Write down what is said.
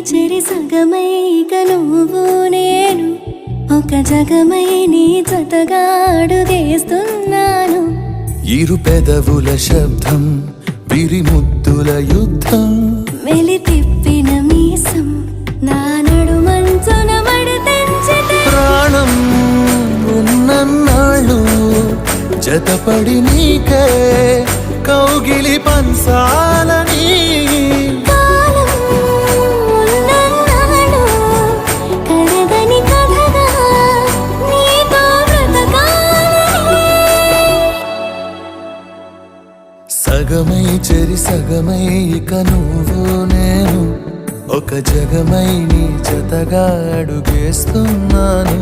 చెరి సగమై ఇక నువ్వు నేను ఒక జగమై నీ జతగా అడుగేస్తున్నాను. ఇరు పెదవుల శబ్దం విరి ముద్దుల యుద్ధం మెలి తిప్పిన మీసం నా నడుమంచున మడతెంచితే ప్రాణం ఉన్నన్నాళ్ళు జతపడి నీకే కౌగిలి పంచాలని కాలం ఉన్నన్నాడు కడగని కథగా నీతో బ్రతకాలని. సగమై చెరి సగమై ఇక నువ్వు నేను ఒక జగమై నీ జతగా అడుగేస్తున్నాను.